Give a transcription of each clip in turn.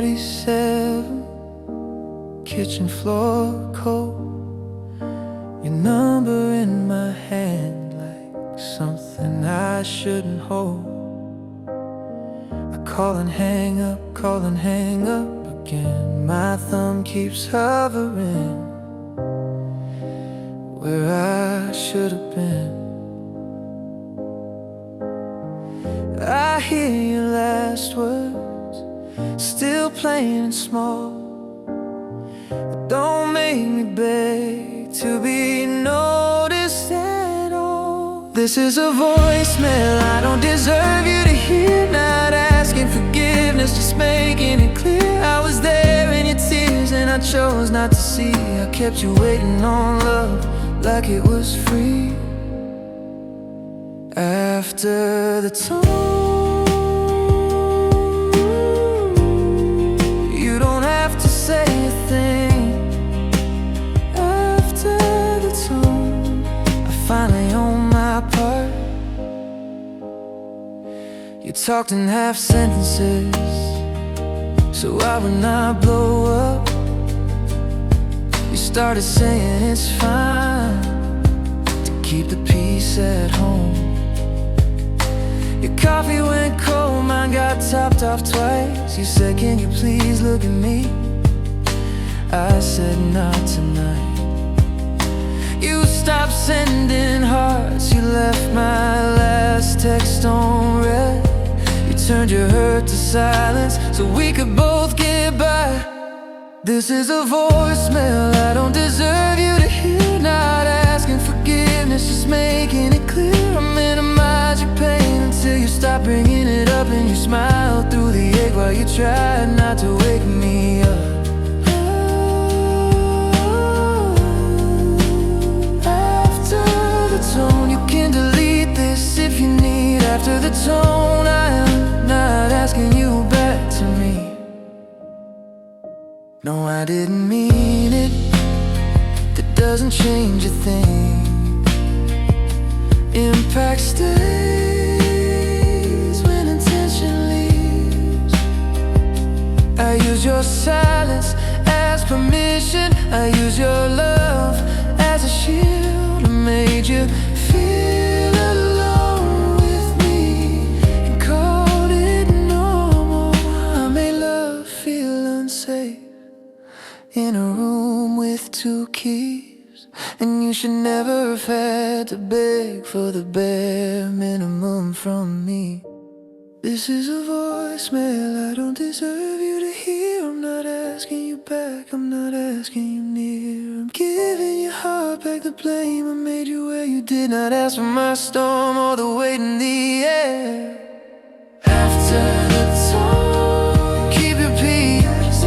12:47, kitchen floor cold. Your number in my hand like something I shouldn't hold. I call and hang up, call and hang up again. My thumb keeps hovering where I should have been. I hear your last words still playing small. Don't make me beg to be noticed at all. This is a voicemail I don't deserve you to hear. Not asking forgiveness, just making it clear. I was there in your tears and I chose not to see. I kept you waiting on love like it was free. After the tone, you don't have to say a thing. After the tone, I finally own my part. You talked in half sentences, so I would not blow up. You started saying it's fine to keep the peace at home. Your coffee went cold, mine got topped off twice. You said, can you please look at me? I said, not tonight. You stopped sending hearts, you left my last text on red. You turned your hurt to silence so we could both get by. This is a voicemail I don't deserve you to hear. Not asking forgiveness, just making it clear. I minimize your pain until you stop bringing it up, and you smile through the ache while you try not to wake me up. After the tone, you can delete this if you need. After the tone, I am not asking you back to me. No, I didn't mean it. That doesn't change a thing. Impact stays when intention leaves. I use your silence as permission. I use your love as a shield. I made you feel alone with me and called it normal. I made love feel unsafe in a room with two keys, and you should never have had to beg for the bare minimum from me. This is a voicemail I don't deserve you to hear. I'm not asking you back, I'm not asking you near. I'm giving your heart back the blame. I made you where you did not ask for my storm or the weight in the air. After the tone, keep your peace.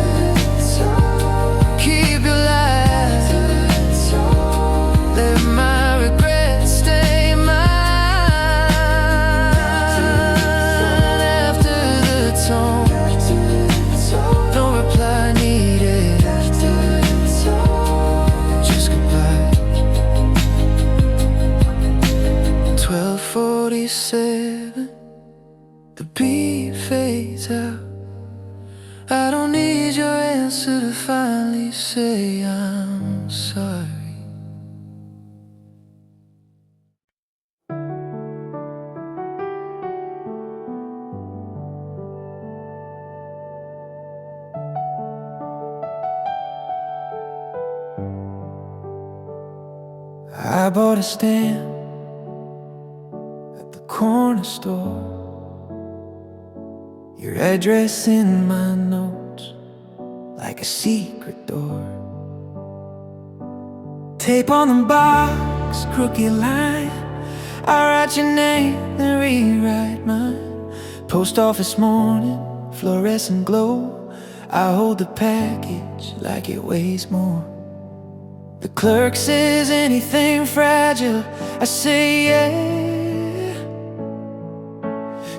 Keep your lies. Let my regrets stay mine. After the tone, no reply needed. Just goodbye. 12:47, the beat fades out. I don't need your answer to finally say I'm sorry. I bought a stamp at the corner store. Your address in my notes, like a secret door. Tape on the box, crooked line. I write your name, then rewrite mine. Post office morning, fluorescent glow. I hold the package like it weighs more. The clerk says, anything fragile? I say yeah,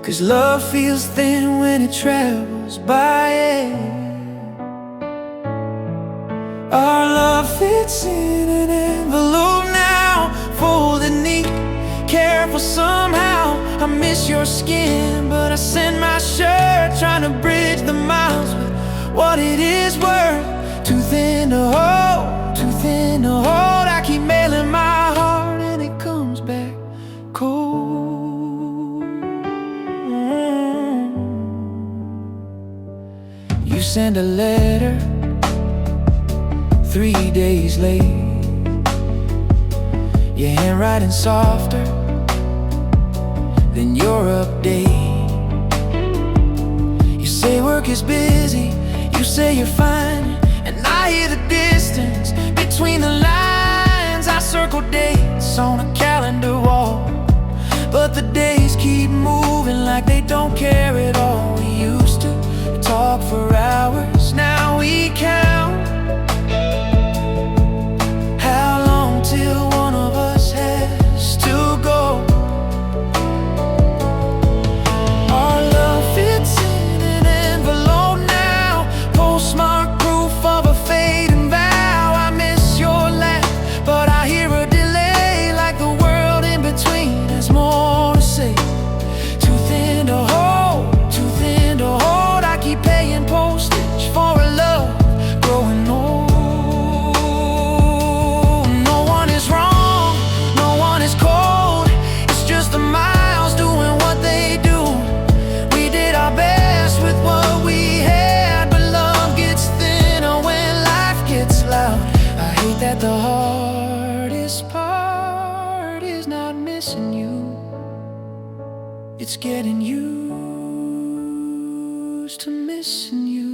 'cause love feels thin when it travels by air. Our love fits in an envelope now, folded neat, careful somehow. I miss your skin, but I send my shirt, trying to bridge the miles with what it is worth. Too thin to hold, too thin to hold. I keep mailing my heart and it comes back cold. You send a letter 3 days late. Your handwriting softer than your update. You say work is busy, you say you're fine, and I hear the distance between the lines. I circle dates on a calendar wall, but the days keep moving like they don't care at all. We used to talk for hours, now we count how long till one of us has to go. Our love fits in an envelope now, postmark proof of a fading vow. I miss your laugh, but I hear a delay, like the world in between has more to say. Too thin to hold, too thin to hold. I keep paying postage for a love growing old. No one is wrong, no one is cold. It's just the miles doing what they do. We did our best with what we had, but love gets thinner when life gets loud. I hate that the hardest part is not missing you, it's getting used to missing you.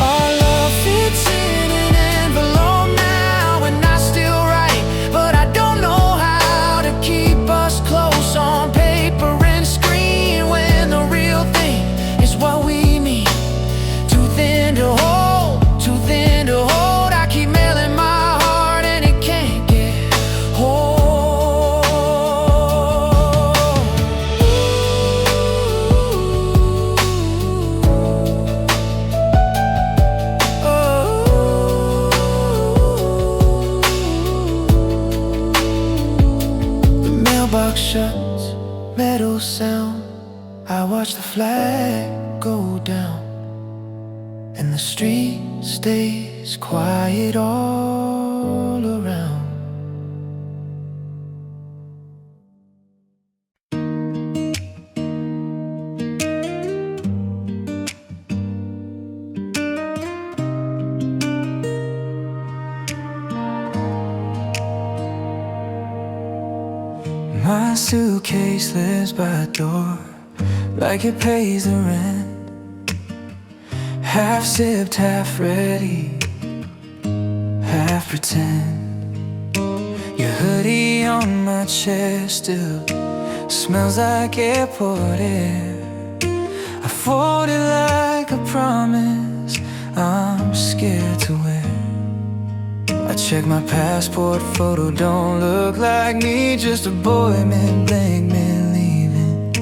Our love fits in an envelope now, and I still write, but I don't know how to keep us close on paper and screen when the real thing is what we mean. Too thin to hold, too thin to hold. I keep mailing my heart and it can't get whole. The mailbox shuts, metal sound. I watch the flag go down, and the street stays quiet all around. My suitcase lives by the door, like it pays the rent. Half sipped, half ready, half pretend. Your hoodie on my chest still smells like airport air. I fold it like a promise I'm scared to wear. I check my passport photo, don't look like me, just a boy mid-blank, mid-leaving.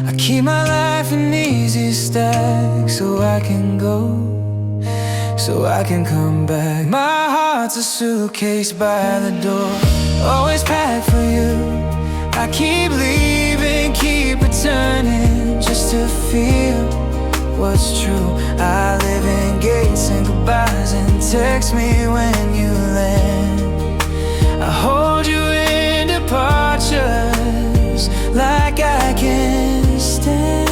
I keep my life in easy stacks so I can go, so I can come back. My heart's a suitcase by the door, always packed for you. I keep leaving, keep returning, just to feel what's true. I live in gates and goodbyes, and text me when you land. I hold you in departures like I can stand.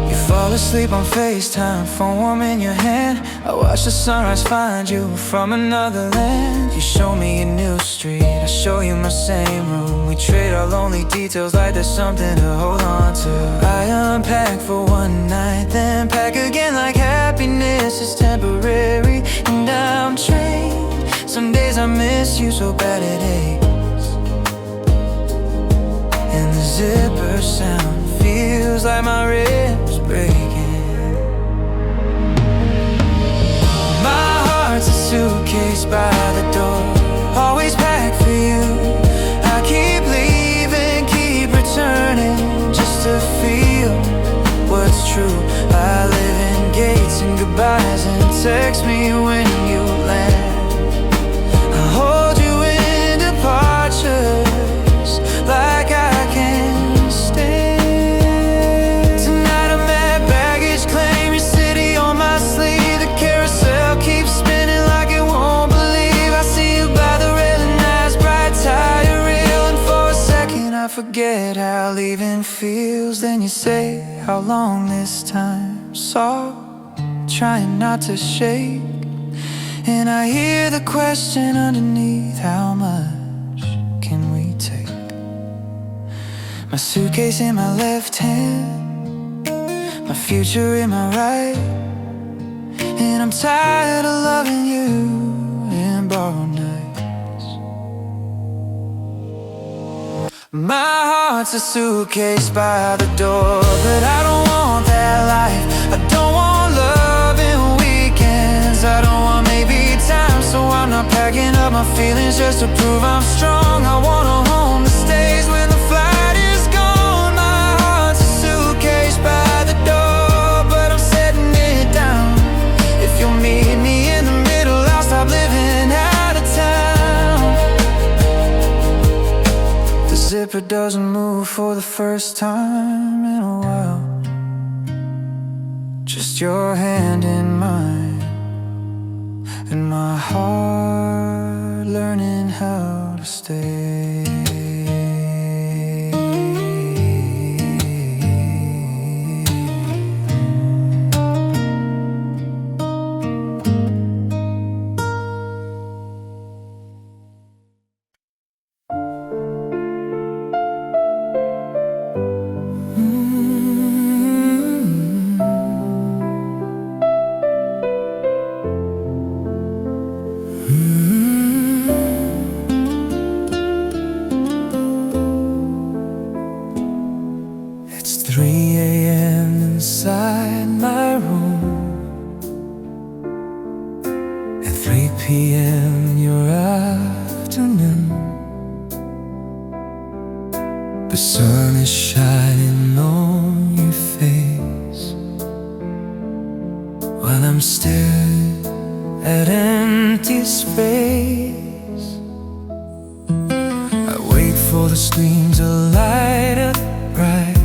You fall asleep on FaceTime, phone warm in your hand. I watch the sunrise find you from another land. You show me a new street, I show you my same room. We trade our lonely details like there's something to hold on to. I unpack for one night, then pack again like happiness is temporary. And I'm trained, some days I miss you so bad it aches. And the zipper sound feels like my ribs breaking. My heart's a suitcase by the door, always packed for you. I keep leaving, keep returning, just to feel what's true. I live in gates and goodbyes, and text me when you land. I hold you in departures like I forget how leaving feels. Then you say, how long this time? Soft, trying not to shake. And I hear the question underneath, how much can we take? My suitcase in my left hand, my future in my right. And I'm tired of loving you in borrowed nights. My heart's a suitcase by the door, but I don't want that life. I don't want love in weekends. I don't want maybe time, so I'm not packing up my feelings just to prove I'm strong. I want a home that stays when the flight is gone. My heart's a suitcase by the door, but I'm setting it down. If you'll meet me in the middle, I'll stop living out of town. The zipper doesn't move for the first time in a while. Just your hand in mine, and my heart learning how to stay. It's 3 a.m. inside my room, and 3 p.m. your afternoon. The sun is shining on your face while I'm staring at empty space. I wait for the screen to light up bright,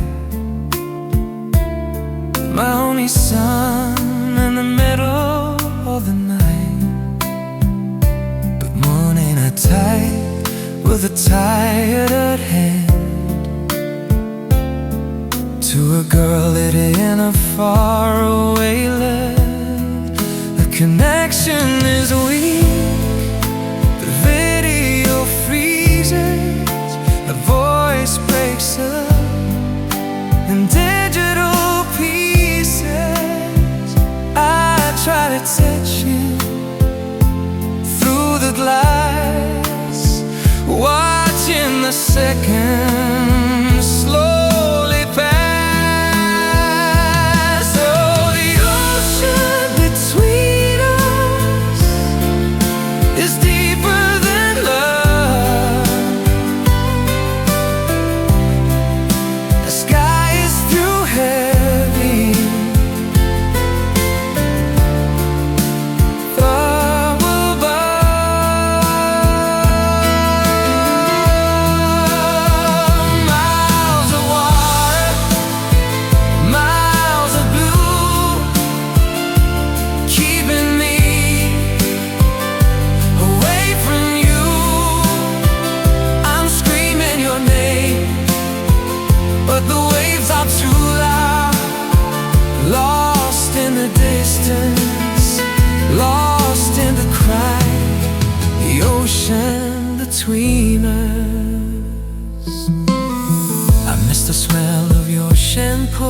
my only sun in the middle of the night. But morning I type with a tired hand to a girl lit in a faraway land. The connection is weak, the video freezes, the voice breaks up, and digital pieces. I try to touch you through the glass, watching the seconds slowly pass. Oh, the ocean between us is deeper than love. The sky is too heavy from above. Miles of water, miles of blue, keeping me away from you. I'm screaming your name, but the waves are too loud. Lost in the distance, lost in the cry, the ocean between us. I miss the smell of your shampoo,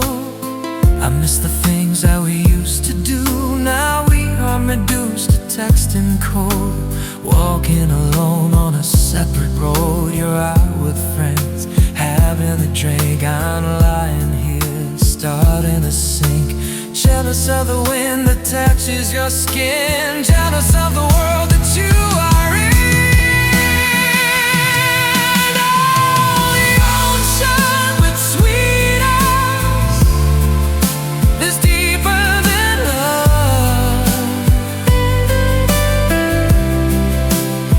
I miss the things that we used to do. Now we are reduced to texting code, walking alone on a separate road. You're out with friends, having a drink. I'm lying here, starting to sink. Jealous of the wind that touches your skin, jealous of the world that you are in. Oh, the ocean between us is deeper than love.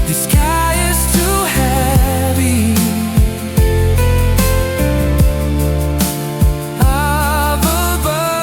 The sky is too heavy up above.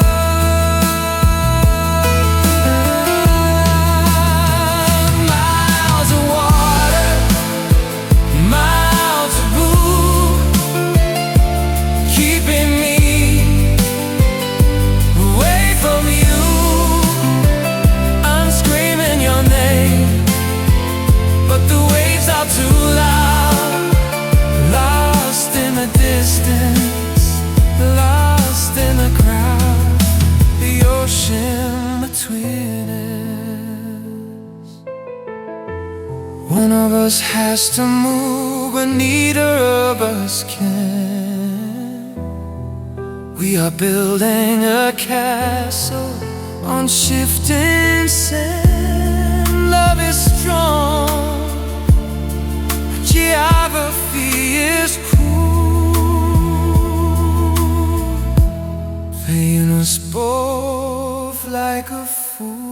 tries to move, but neither of us can. We are building a castle on shifting sand. Love is strong, geography is cruel, playing us both like a fool.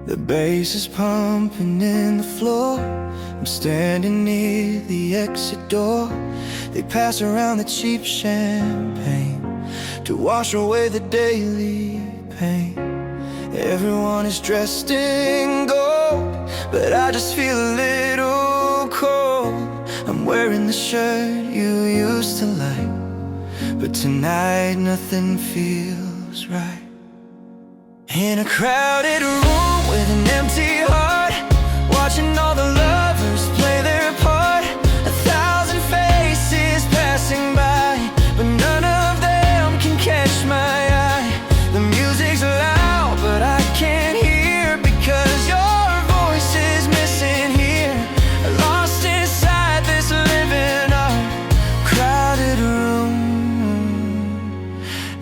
The bass is pumping in the floor. I'm standing near the exit door. They pass around the cheap champagne to wash away the daily pain. Everyone is dressed in gold, but I just feel a little cold. I'm wearing the shirt you used to like, but tonight nothing feels right. In a crowded room with an empty heart, watching all the lovers play their part. 1,000 faces passing by, but none of them can catch my eye. The music's loud, but I can't hear, because your voice is missing here. Lost inside this living art. Crowded room,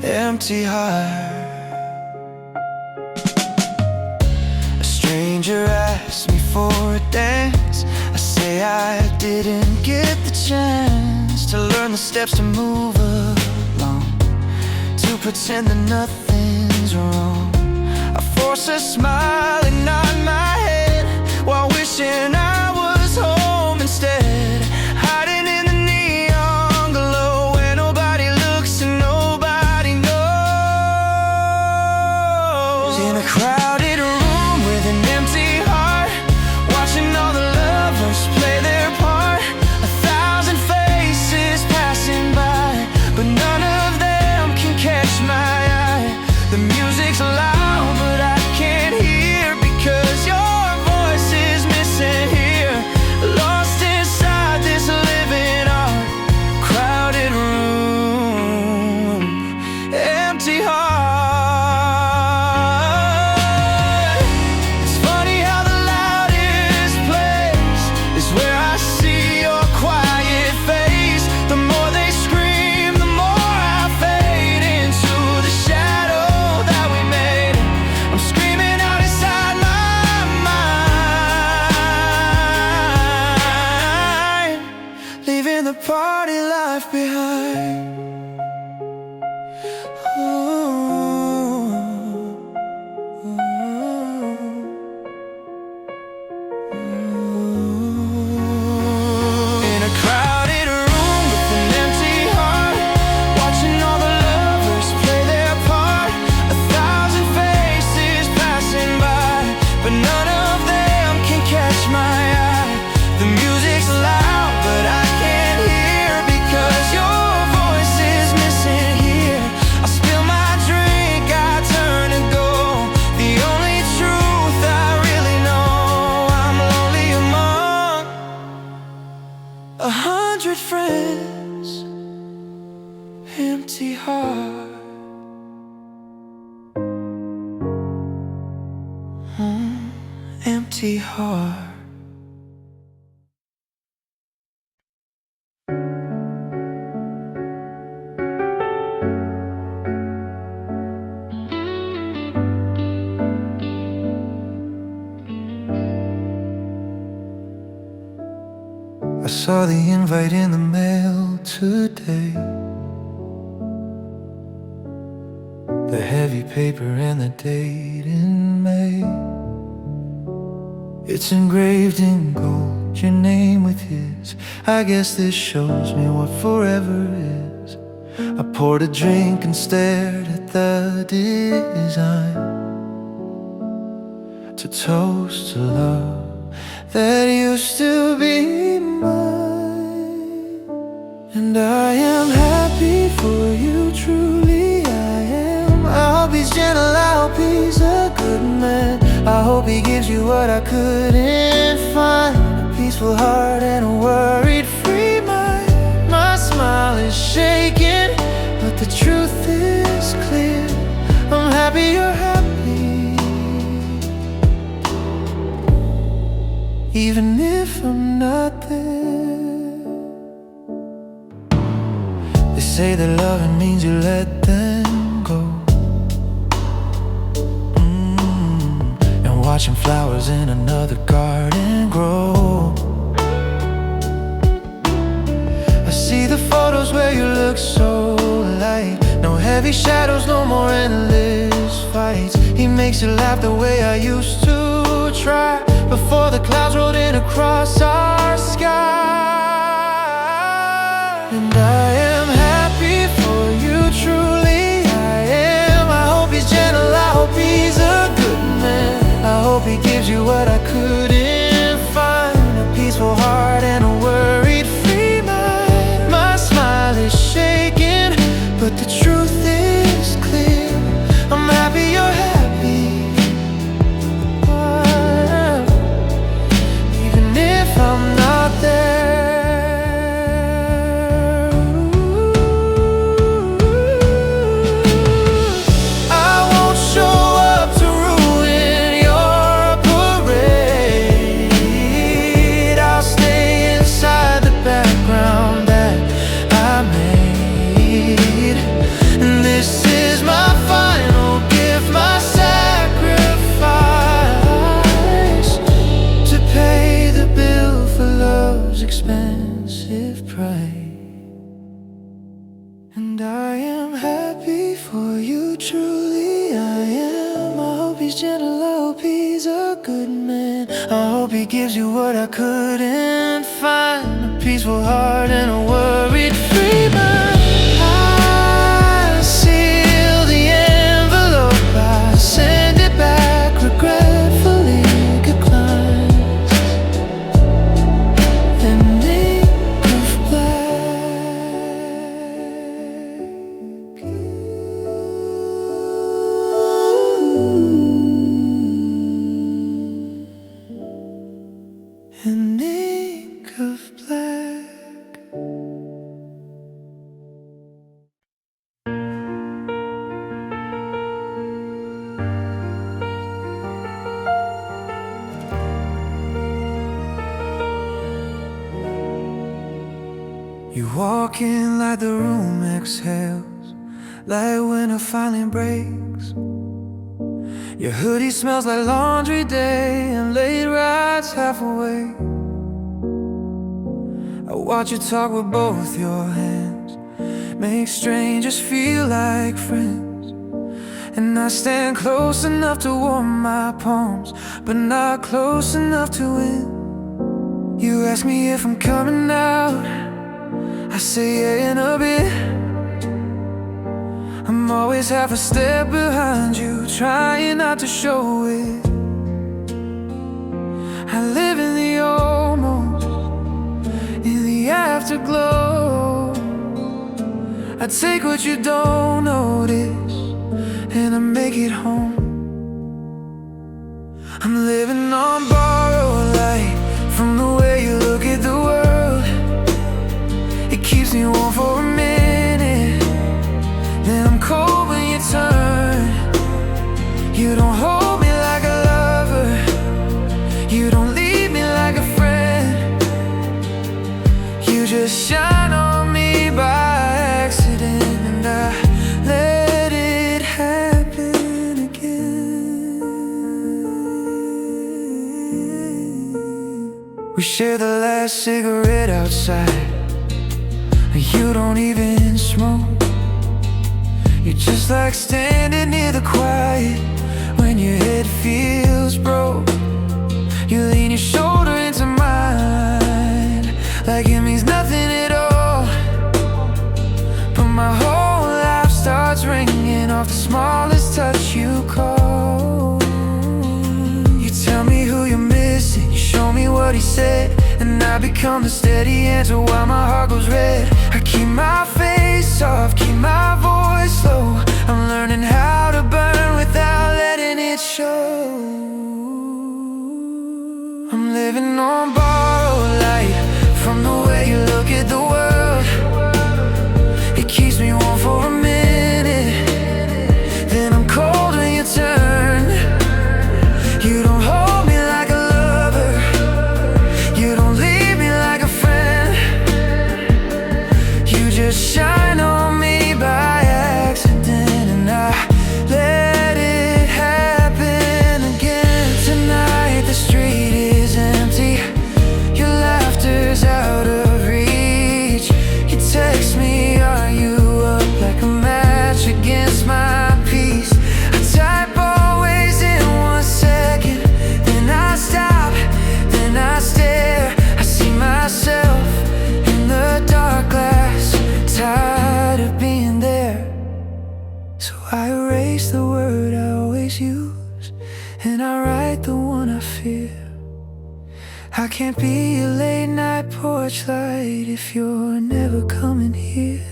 empty heart. Stranger asks me for a dance. I say I didn't get the chance to learn the steps to move along, to pretend that nothing's wrong. I force a smile and nod my head while wishing I was home instead, hiding in the neon glow where nobody looks and nobody knows. In a crowded room with an empty heart, watching all the lovers play their part. 1,000 faces passing by, but none of them can catch my eye. The music's loud, but I can't hear, empty heart. I saw the invite in the mail today, the heavy paper and the date in May. It's engraved in gold, your name with his. I guess this shows me what forever is. I poured a drink and stared at the design, to toast to love that used to be mine. And I am happy for you, truly I am. I hope he's gentle, I hope he's a good man. I hope he gives you what I couldn't find, a peaceful heart and a worried free mind. My smile is shaking, but the truth is clear. I'm happy you're happy, even if I'm not there. They say that loving means you let them go, and watching flowers in another garden grow. I see the photos where you look so light, no heavy shadows, no more endless fights. He makes you laugh the way I used to try, before the clouds rolled in across our sky. And I am happy for you, truly I am. I hope he's gentle, I hope he's a good man. I hope he gives you what I couldn't find, a peaceful heart and a worried free mind. My smile is shaking, but the truth is clear. I'm happy you're happy, even if I'm not there. I won't show up to ruin your parade. I'll stay inside the background that I made. And this is my final gift, my sacrifice, to pay the bill for love's expensive price. And I am happy for you, truly I am. I hope he's gentle, I hope he's a good man. I hope he gives you what I couldn't find, a peaceful heart and a worried free mind. I seal the envelope, I send it back, regretfully declined. An ink of black, an ink of black. You walk in like the room exhales, like when it finally breaks. Your hoodie smells like laundry day and late rides half away. I watch you talk with both your hands, make strangers feel like friends. And I stand close enough to warm my palms, but not close enough to win. You ask me if I'm coming out, I say yeah in a bit. I'm always half a step behind you, trying not to show it. I live in the almost, in the afterglow. I take what you don't notice and I make it home. I'm living on borrowed light from the way you look at the world. It keeps me warm for a minute, then I'm cold when you turn. You don't hold me like I love We share the last cigarette outside. You don't even smoke. You're just like standing near the quiet when your head feels broke. You lean your shoulder into mine like it means nothing at all. But my whole life starts ringing off the smallest touch you call. You tell me who you're missing, you show me what he said, and I become the steady answer while my heart goes red. I keep my face soft, keep my voice low. I'm learning how to burn without letting it show. I'm living on borrowed light from the way you look at the world. It keeps me warm for a minute, then I'm cold when you turn. You don't hold me like a lover, you don't leave me like a friend. You just shine on me by accident, and I let it happen again. Tonight the street is empty, your laughter's out of reach. You text me, are you up, like a match against my peace. I type always in 1 second, then I stop, then I stare. I see myself in the dark glass, tired of being there. So I erase the word I always use, and I write the one I fear. I can't be a late night porch light if you're never coming here.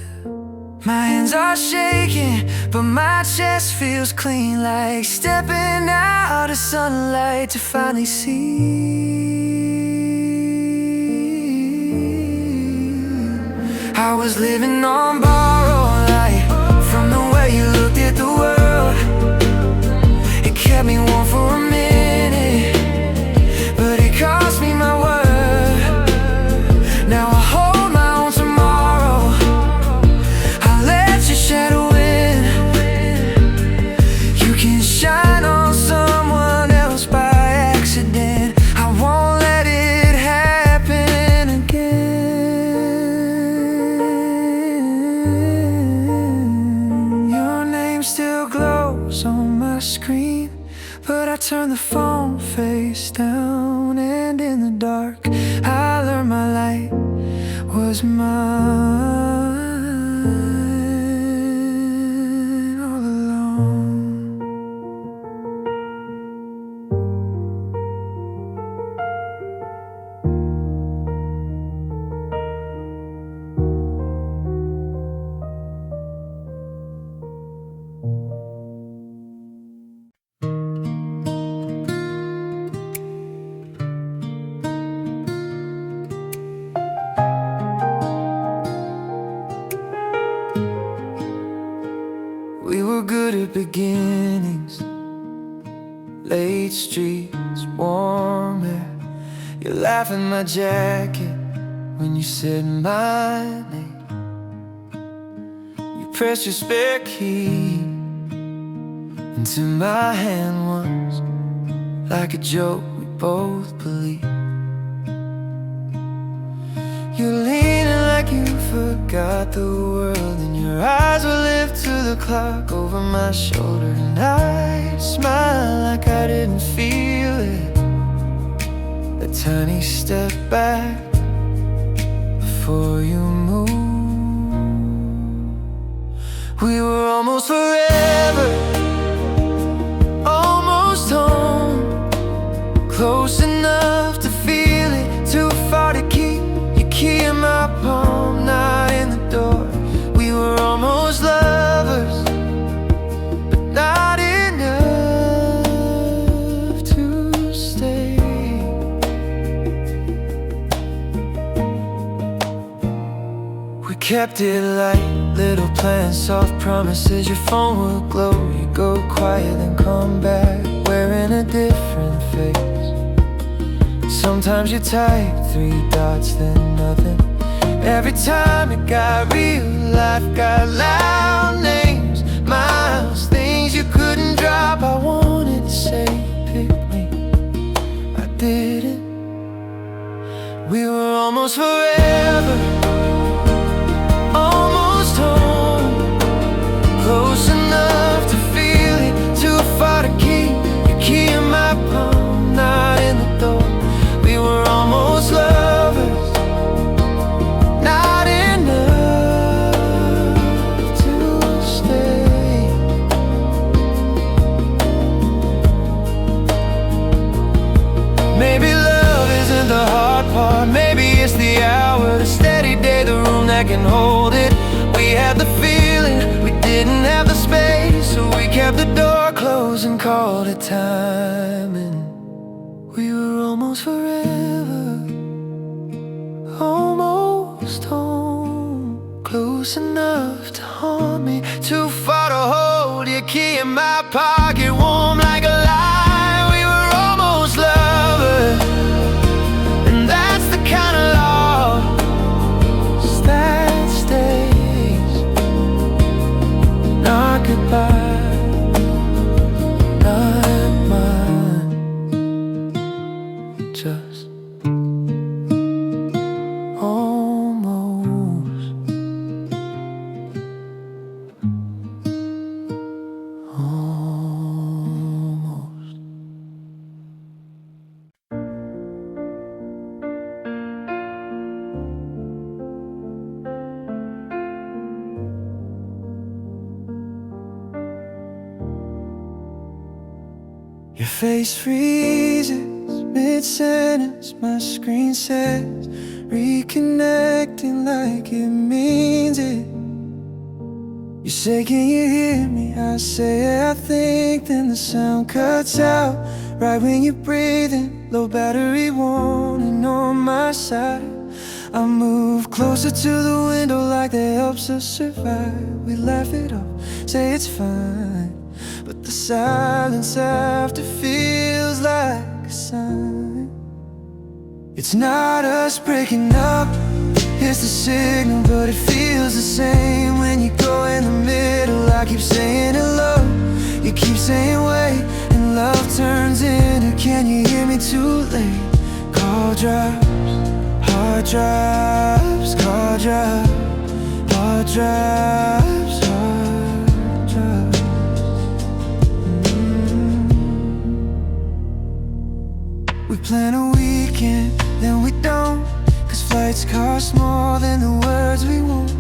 My hands are shaking, but my chest feels clean, like stepping out of sunlight to finally see. I was living on borrowed light from the way you looked at the world. It kept me warm for a minute, but it cost me my word. Now I hold my own tomorrow, I let your shadow in. You can shine on someone else by accident, I won't let it happen again. Your name still glows on my screen, but I turn the phone face down, and in the dark I learned my light was mine all along. We were good at beginnings, late streets, warm air. You laugh in my jacket when you said my name. You pressed your spare key into my hand once, like a joke we both believed. You're leaning like you forgot the world, and your eyes were lifted to the clock over my shoulder, and I smiled like I didn't feel it. A tiny step back before you moved. We were almost forever, almost home, close enough to feel it, too far to keep your key in my palm, not in the door. We were almost lovers, but not enough to stay. We kept it light, little plans, soft promises. Your phone would glow, you go quiet then come back, wearing a different face. Sometimes you type 3 dots then nothing. Every time it got real, life got loud. Names, miles, things you couldn't drop. I wanted to say pick me, I didn't. almost forever, almost home. Close enough to feel it, too far to keep your key in my palm, not in the door. We were almost lovers, not enough to stay. Maybe love isn't the hard part, maybe it's the hour, the steady day, the room that can hold it. We had the feeling, we didn't have the space, so we kept the door closed and called it time. And we were almost forever, almost home. Close enough to haunt me, too far to hold your key in my pocket, warm like a lie. We were almost lovers, and that's the kind of love that stays. Not goodbye, not mine, just almost, almost. Your face freezes mid-sentence, my screen says reconnecting like it means it. You say, can you hear me? I say, yeah, I think. Then the sound cuts out right when you're breathing. Low battery warning on my side. I move closer to the window like that helps us survive. We laugh it off, say it's fine, but the silence after feels like a sign. It's not us breaking up, it's the signal, but it feels the same when you go in the middle. I keep saying hello, you keep saying wait, and love turns into can you hear me too late. Call drops, heart drops, call drops, heart drops, heart drops. We plan a weekend, then we don't, 'cause flights cost more than the words we want.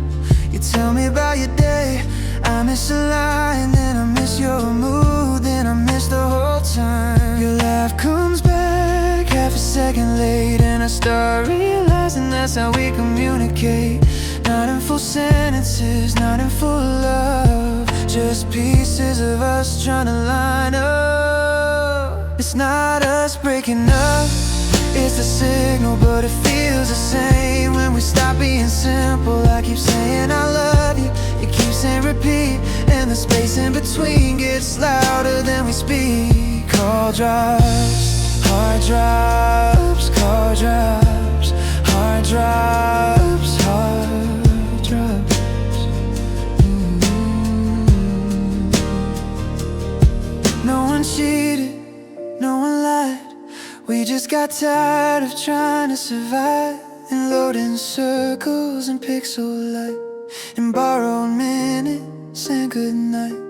You tell me about your day, I miss a line, then I miss your mood, then I miss the whole time. Your laugh comes back half a second late, and I start realizing that's how we communicate. Not in full sentences, not in full love, just pieces of us trying to line up. It's not us breaking up, it's a signal, but it feels the same when we stop being simple. I keep saying I love you, you keep saying repeat, and the space in between gets louder than we speak. Call drops, heart drops, call drops, heart drops, heart drops. No one cheated, no one lied, we just got tired of trying to survive and loading circles and pixel light and borrowed minutes and good night.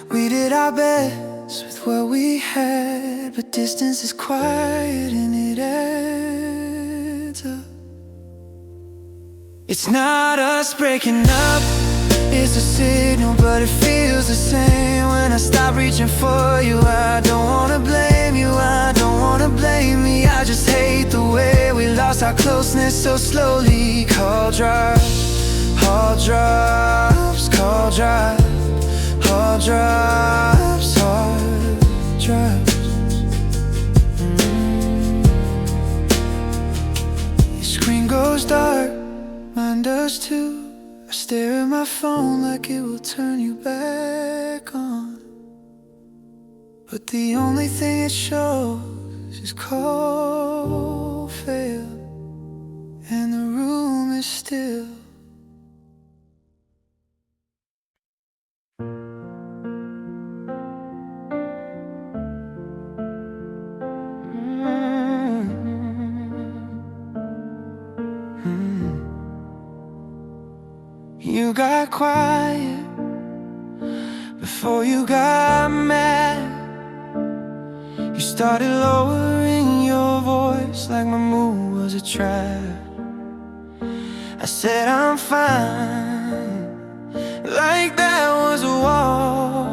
We did our best with what we had, but distance is quiet and it adds up. It's not us breaking up, it's a signal, but it feels the same when I stop reaching for you. I don't wanna blame you, I don't wanna blame me, I just hate the way we lost our closeness so slowly. Call drops, heart drops, call drops, heart drops, heart drops. Your screen goes dark, mine does too. I stare at my phone like it will turn you back on, but the only thing it shows is call failed, and the room is still. you got quiet, before you got mad. You started lowering your voice like my mood was a trap. I said I'm fine, like that was a wall.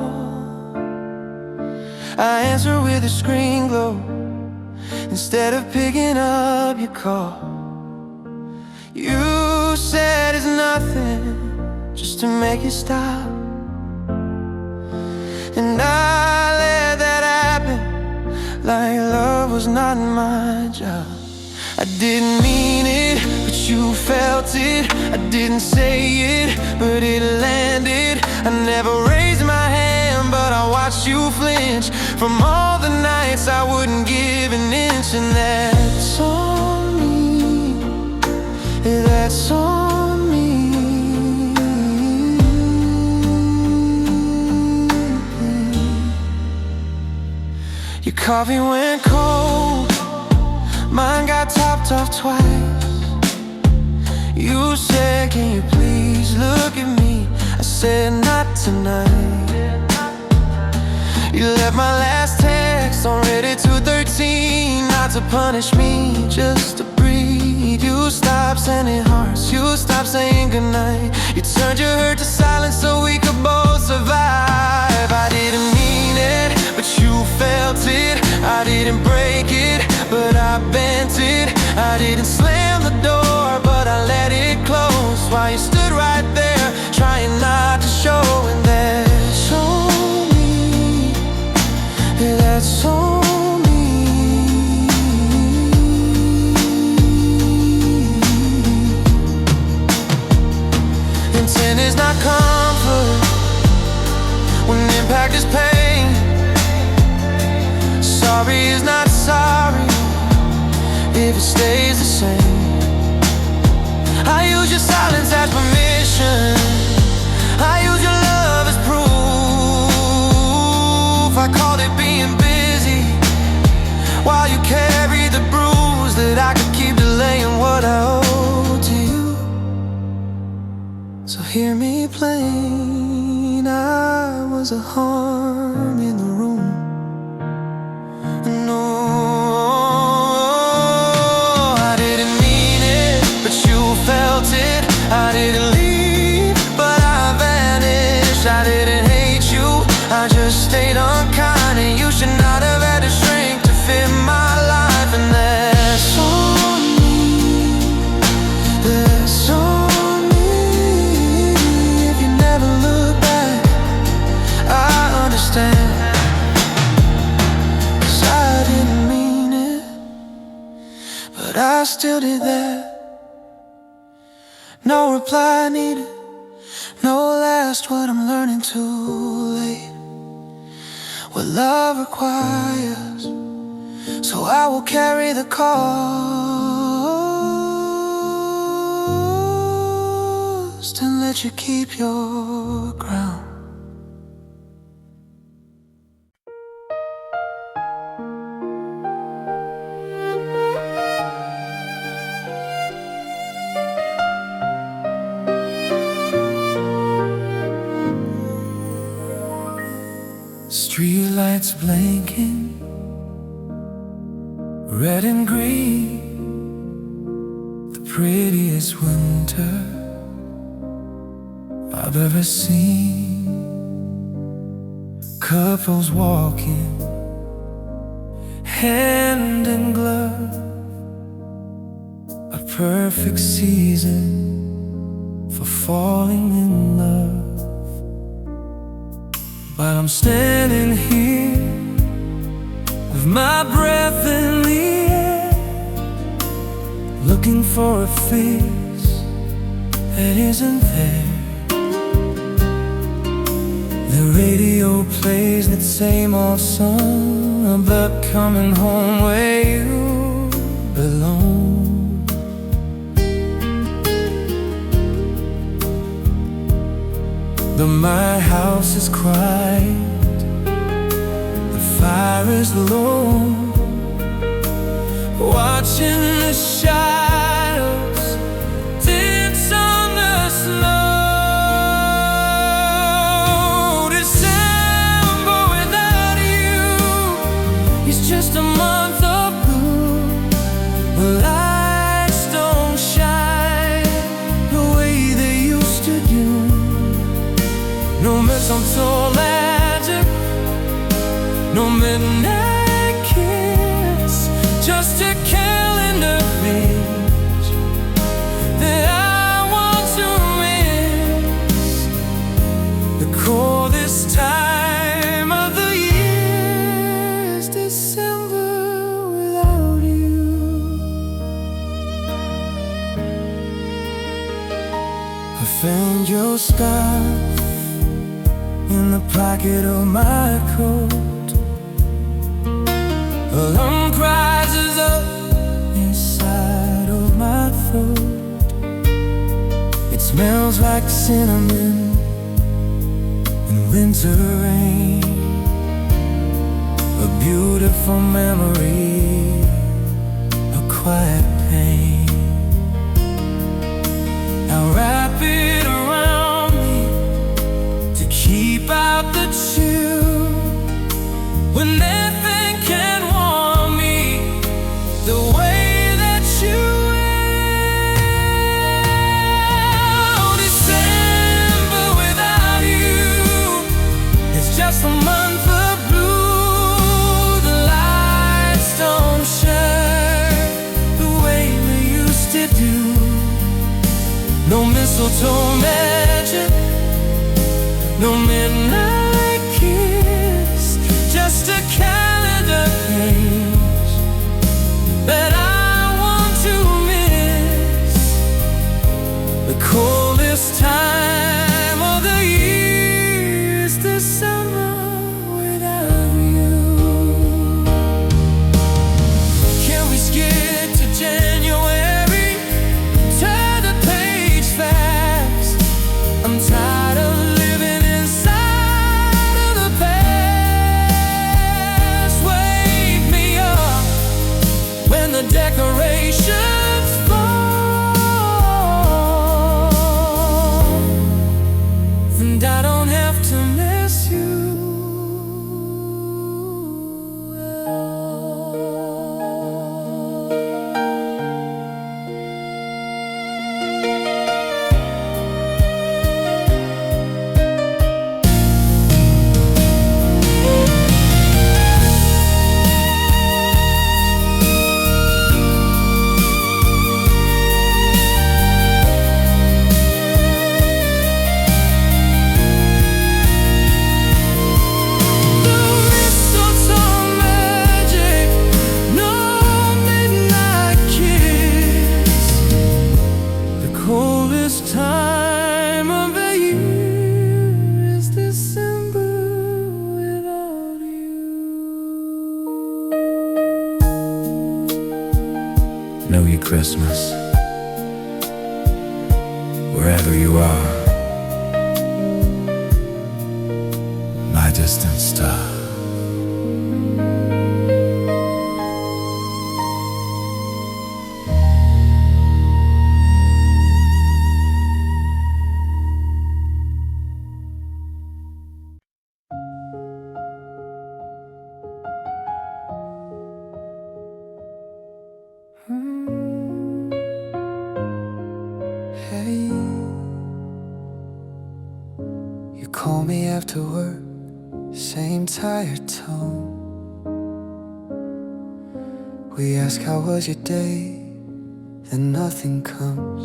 I answered with a screen glow instead of picking up your call. You said it's nothing, just to make you stop. And I let that happen, like love was not my job. I didn't mean it, but you felt it. I didn't say it, but it landed. I never raised my hand, but I watched you flinch from all the nights I wouldn't give an inch. And that's on me, that's on me. Your coffee went cold, mine got topped off twice. You said, can you please look at me? I said, not tonight. You left my last text on Reddit 213, not to punish me, just to breathe. You stopped sending hearts, you stopped saying goodnight. You turned your hurt to silence so we could both survive. I didn't mean it, but you felt it. I didn't break it, but I bent it. I didn't slam the door, but I let it close while you stood right there, trying not to show. And that's on me, that's on me. Intent is not comfort when impact is pain. Sorry is not sorry if it stays the same. I use your silence as permission, I use your love as proof. I called it being busy while you carry the bruise, that I could keep delaying what I owe to you. So hear me plain, I was a harm in the room. No, I didn't mean it, but you felt it. I didn't leave, but I vanished. I didn't hate you, I just stayed unkind. And you should not have had the strength to fit my life. And that's on me, that's on me. If you never look back, I understand. But I still did that. No reply needed, no last word, I'm learning too late what love requires. So I will carry the cost and let you keep your ground. Street lights blinking, red and green, the prettiest winter I've ever seen. Couples walking, hand in glove, a perfect season for falling in love. But I'm standing here with my breath in the air, looking for a face that isn't there. The radio plays that same old song about coming home where you belong. Though my house is quiet, the fire is low, watching the shadows dance on the snow. found your scarf in the pocket of my coat. A lump rises up inside of my throat. It smells like cinnamon and winter rain. A beautiful memory, a quiet pain. Now wrap it around me to keep out the chill. When nothing can warm me the way that you will. December without you is just a month of blue. The lights don't shine the way they used to do. No mistletoe magic, no midnight kiss, just a calendar page that I want to miss. The coldest time of the year is the summer without you. Can we skip to January? Turn the page fast. I'm tired of living inside of the past. Wake me up when the decorations fall, and I don't have to miss you. Time of the year is December without you. Know your Christmas, wherever you are, my distant star. Hey, you call me after work, same tired tone. We ask how was your day, then nothing comes.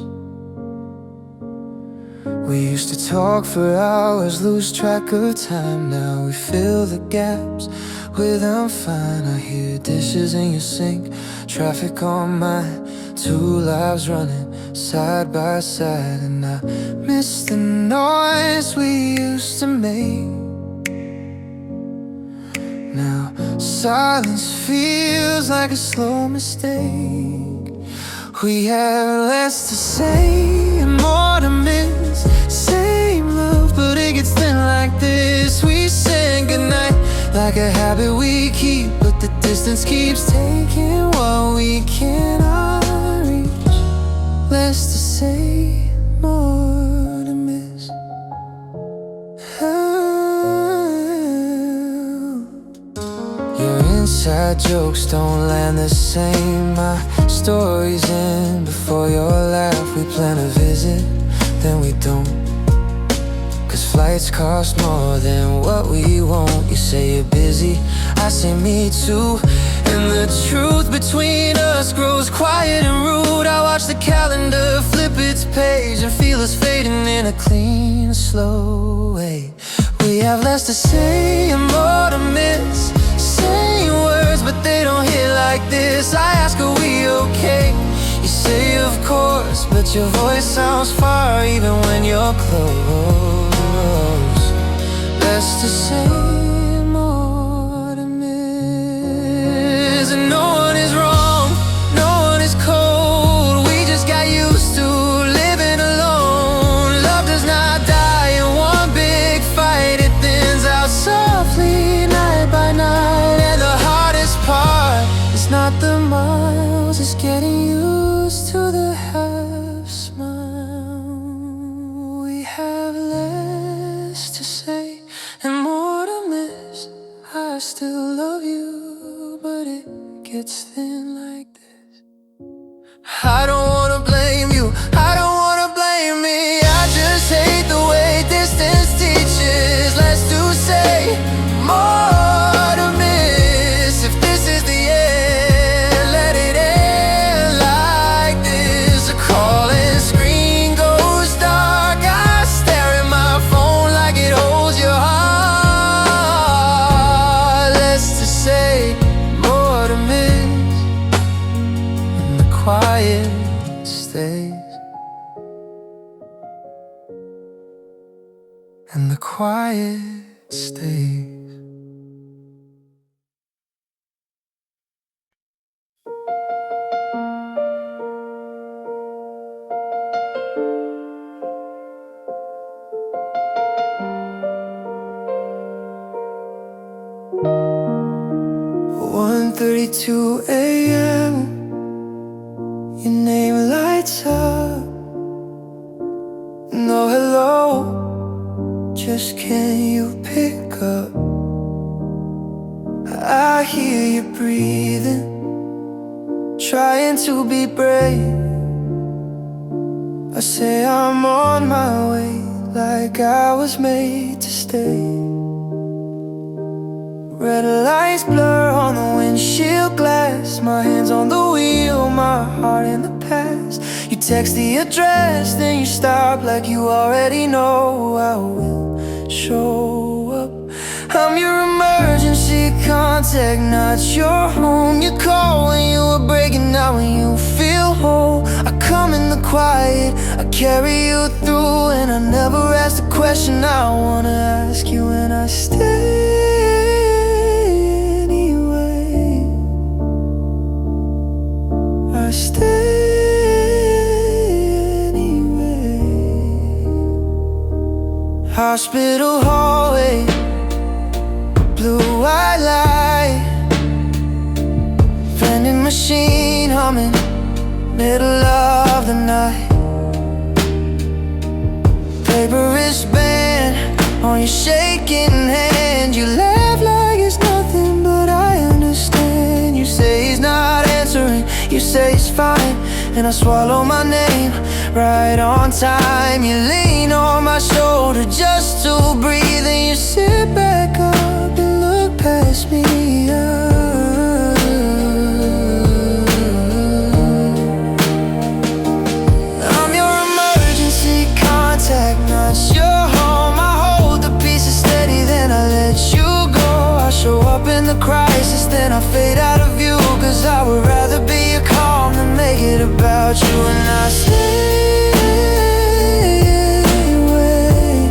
We used to talk for hours, lose track of time. Now we fill the gaps with I'm fine. I hear dishes in your sink, traffic on mine, two lives running side by side. And I miss the noise we used to make. Now silence feels like a slow mistake. We have less to say and more to miss. Same love, but it gets thin like this. We sing goodnight like a habit we keep, but the distance keeps taking what we cannot reach. Less to say, more to miss. Your inside jokes don't land the same. My story's in before your laugh. We plan a visit, then we don't, 'cause flights cost more than what we want. You say you're busy, I say me too, and the truth between us grows quiet and rude. I watch the calendar flip its page and feel us fading in a clean, slow way. We have less to say and more to miss. Same words, but they don't hit like this. I ask, are we okay? You say of course, but your voice sounds far even when you're close. Best to say more to miss. And no one is wrong, no one is cold. We just got used to living alone. Love does not die in one big fight. It thins out softly night by night. And the hardest part is not the miles, it's getting used to the half smile. We have less to say and more to miss. I still love you, but it gets thin like this. I don't wanna blame you, I don't wanna blame me. I just hate the way distance teaches. Less to say, more to miss. If this is the end, let it end like this. A calling screen goes dark. I stare at my phone like it holds your heart. Less to say, more to miss. And the quiet stays. And the quiet stays. One 1:32 a.m. Your name lights up. No hello, just can you pick up? I hear you breathing, trying to be brave. I say I'm on my way, like I was made to stay. Red lights blur on the windshield glass. My hands on the wheel, my heart in the past. You text the address, then you stop like you already know I will show up. I'm your emergency contact, not your home. You call when you were breaking down, when you feel whole. I come in the quiet, I carry you through, and I never ask the question I wanna ask you, and I stay anyway. I stay anyway. Hospital hallway, blue white light, vending machine humming, middle of the night. Paper wristband on your shaking hand. You laugh like it's nothing, but I understand. You say he's not answering, you say it's fine, and I swallow my name right on time. You lean on my shoulder just to breathe, and you sit back up and look past me. I'm your emergency contact, not your home. I hold the pieces steady, then I let you go. I show up in the crisis, then I fade out of view, 'cause I would rather be a calm than make it about you. And I stay anyway,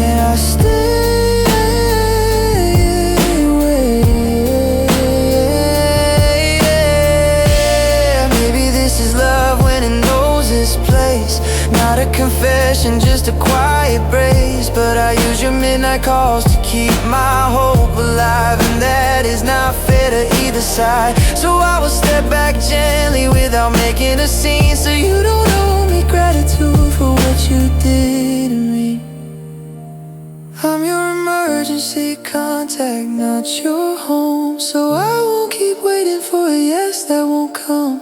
and I stay anyway. Maybe this is love when it knows its place. Not a confession, just a quiet brace. But I use your midnight calls to keep my hope alive, and that is not fair to either side. So I will step back gently without making a scene, so you don't owe me gratitude for what you did to me. I'm your emergency contact, not your home. So I won't keep waiting for a yes that won't come.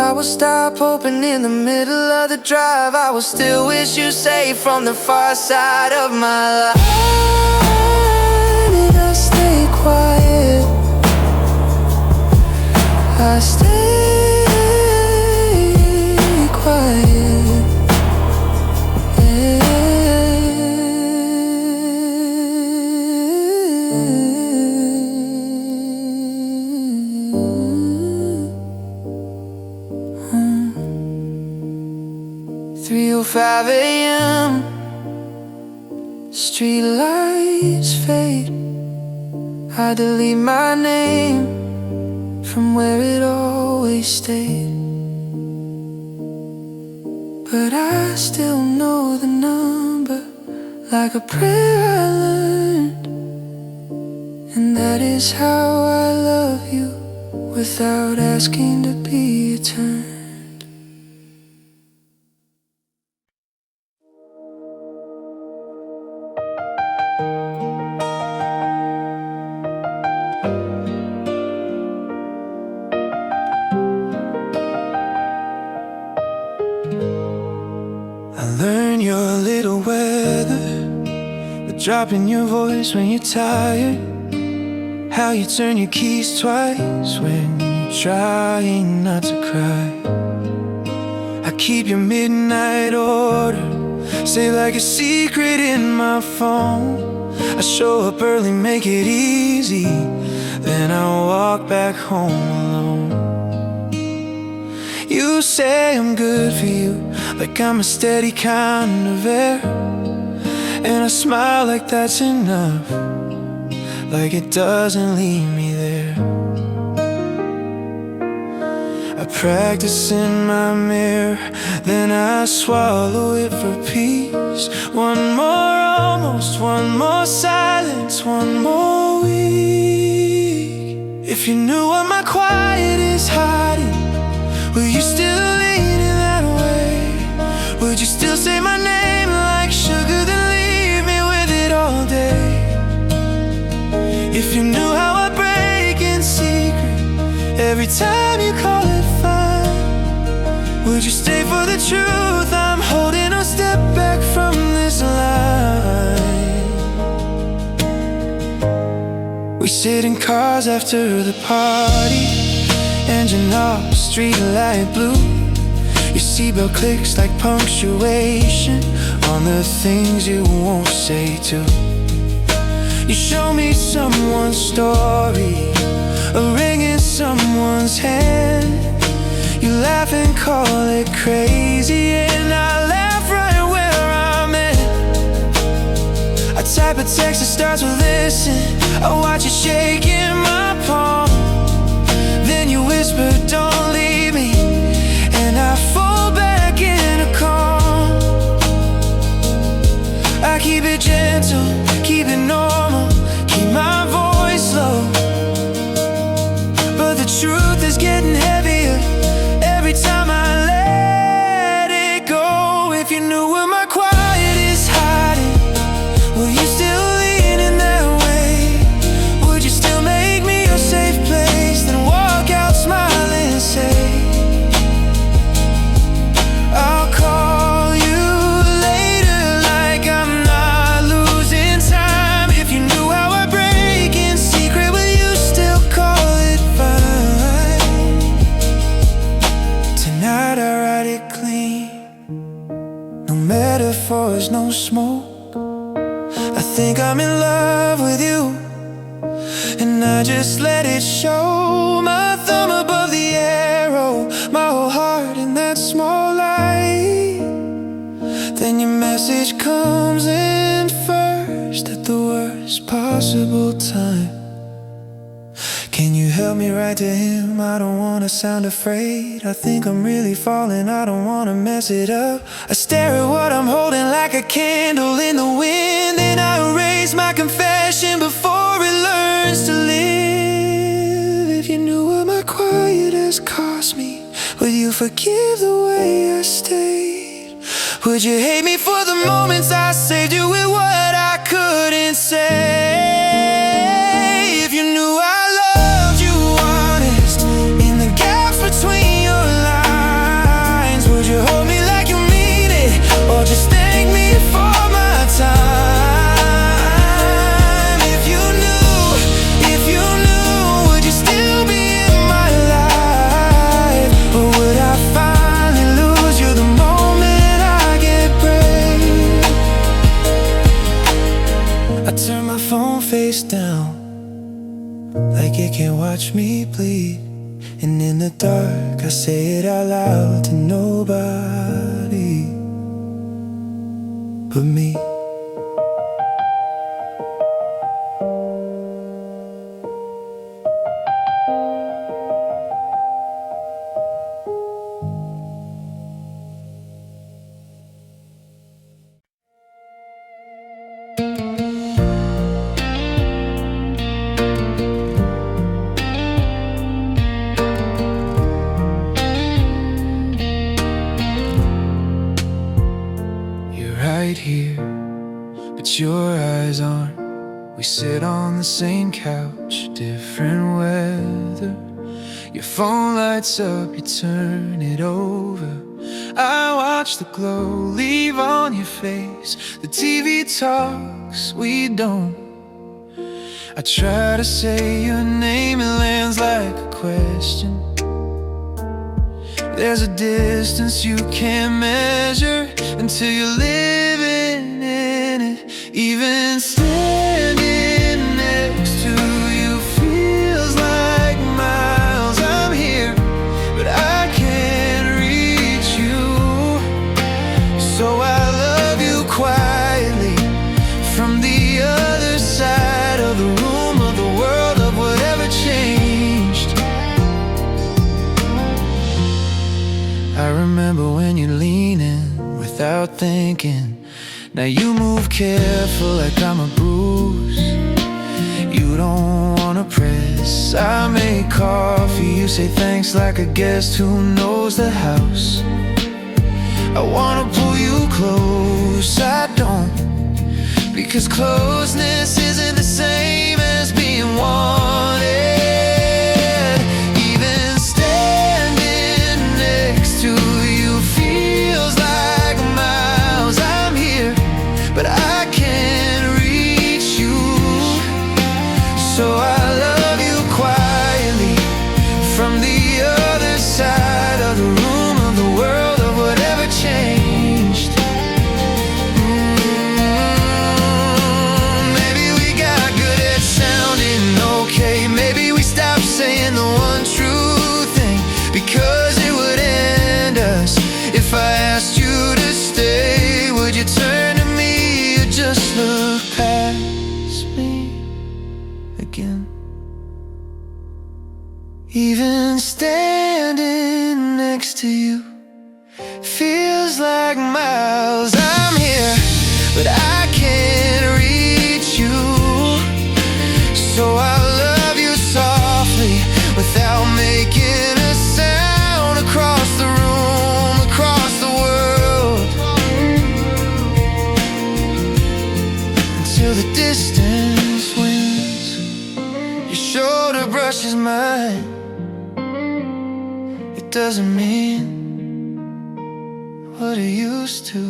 I will stop hoping in the middle of the drive. I will still wish you safe from the far side of my life. And I stay quiet, I stay quiet. till 5 a.m. Street lights fade. I delete my name from where it always stayed, but I still know the number like a prayer I learned. And that is how I love you, without asking to be returned. I learn you're a little weather, the drop in your voice when you're tired, how you turn your keys twice when you're trying not to cry. I keep your midnight order saved like a secret in my phone. I show up early, make it easy, then I walk back home alone. You say I'm good for you, like I'm a steady kind of air, and I smile like that's enough, like it doesn't leave me there. I practice in my mirror, then I swallow it for peace. One more almost, one more silence, one more week. If you knew what my quiet is hiding, will you still lean in that way? Would you still say my name like sugar, then leave me with it all day? If you knew how I break in secret every time you call it fine, would you stay for the truth I'm holding or step back from this line? We sit in cars after the party, engine off, street light blue. Your seatbelt clicks like punctuation on the things you won't say to. You show me someone's story, a ring in someone's hand. You laugh and call it crazy, and I laugh right where I'm at. I type a text that starts with listen, I watch it shake in my palm. Then you whisper, don't leave me, and I fall back in a calm. I keep it gentle, keep it normal, keep my voice low, but the truth is getting heavier every time I let it go. If you knew where my quiet is hiding, will you still lean in that way? Would you still make me your safe place, then walk out smiling and say, I'll call you later like I'm not losing time? If you knew how I break in secret, will you still call it fine? Tonight I ride it clean, no metaphors, no smoke. I think I'm in love with you, and I just let it show. My thumb above the arrow, my whole heart in that small light. Then your message comes in first at the worst possible time. Can you help me write to him? I don't wanna sound afraid. I think I'm really falling, I don't wanna mess it up. I stare at what I'm holding like a candle in the wind, and I erase my confession before it learns to live. If you knew what my quiet has cost me, would you forgive the way I stayed? Would you hate me for the moments I saved you with what I couldn't say? If you knew I loved you honest in the gaps between your lines, would you hold me like you mean it, or just thank me for my time? If you knew, would you still be in my life, or would I finally lose you the moment I get brave? I turn my phone face down, like it can watch me bleed. And in the dark I say it out loud to nobody. but me. Right here, but your eyes aren't. We sit on the same couch, different weather. Your phone lights up, you turn it over. I watch the glow leave on your face. The TV talks, we don't. I try to say your name, it lands like a question. There's a distance you can't measure until you're living in it. Even standing next to you feels like miles. I'm here, but I can't reach you. So I love you quietly from the other side of the room, of the world, of whatever changed. I remember when you lean in without thinking. Now you move careful like I'm a bruise. You don't wanna press. I make coffee, you say thanks like a guest who knows the house. I wanna pull you close, I don't, because closeness isn't the same as being wanted. Even standing next to you feels like miles. I'm here, but I can't reach you. So I love you quietly from the other side of the room, of the world, of whatever changed. Maybe we got good at sounding okay. Maybe we stopped saying the one true thing because it would end us. If I asked you to stay, would you turn to me or just look past me again? Even standing next to you feels like miles. I'm here, but I can't reach you. So I love you softly without making a sound, across the room, across the world, until the distance wins. Your shoulder brushes mine. It doesn't mean what it used to.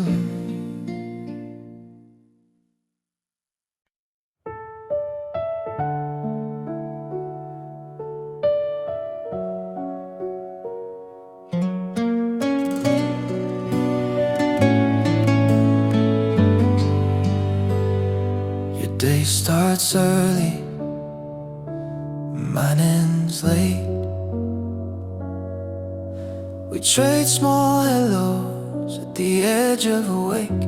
Your day starts early, mine ends late. We trade small hellos at the edge of a wake.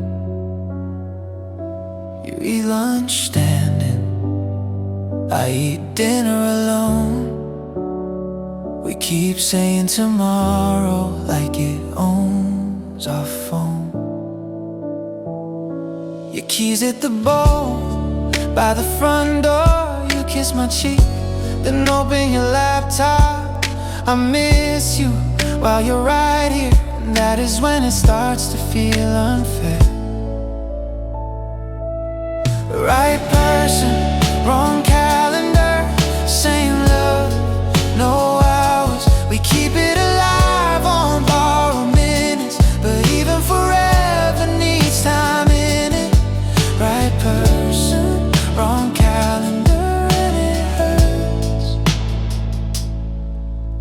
You eat lunch standing, I eat dinner alone. We keep saying tomorrow like it owns our phone. Your keys hit the bowl by the front door. You kiss my cheek, then open your laptop. I miss you while you're right here, and that is when it starts to feel unfair. Right person, wrong calendar, same love, no hours. We keep it alive on borrowed minutes, but even forever needs time in it. Right person, wrong calendar, and it hurts.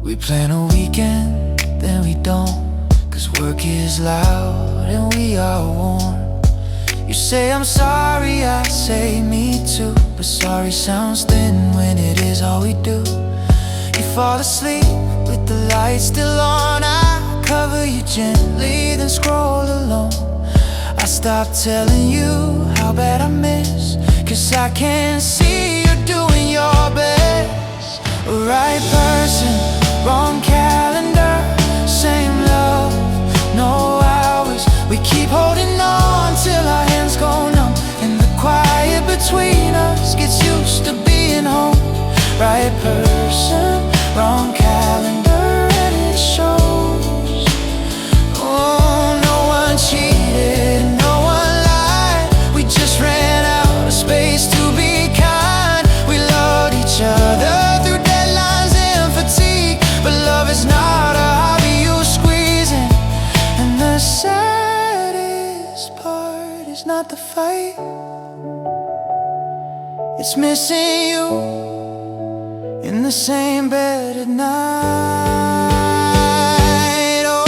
We plan a weekend, then we don't, 'cause work is loud and we are worn. You say I'm sorry, I say me too, but sorry sounds thin when it is all we do. You fall asleep with the lights still on, I cover you gently, then scroll alone. I stop telling you how bad I miss, 'cause I can see you doing your best. Right person, wrong calendar, same love, no hours. We keep holding on till our hands go numb, and the quiet between us gets used to being home. Right person, wrong calendar, and it shows. Oh, no one cheated, no one lied. We just ran out of space to be kind. We loved each other through deadlines and fatigue, but love is not a hobby you squeeze in. And the saddest part is not the fight, it's missing you in the same bed at night. Oh,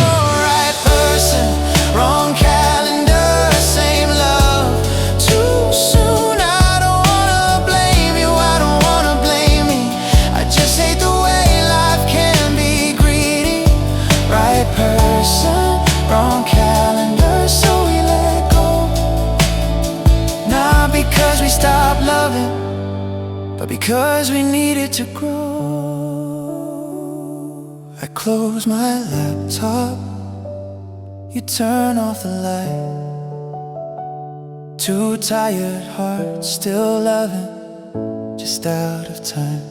right person, wrong calendar, same love, too soon. I don't wanna blame you, I don't wanna blame me. I just hate the way life can be greedy. Right person, wrong calendar, so we let go. Not because we stopped loving, but because we needed to grow. I close my laptop, you turn off the light. Two tired hearts still loving, just out of time.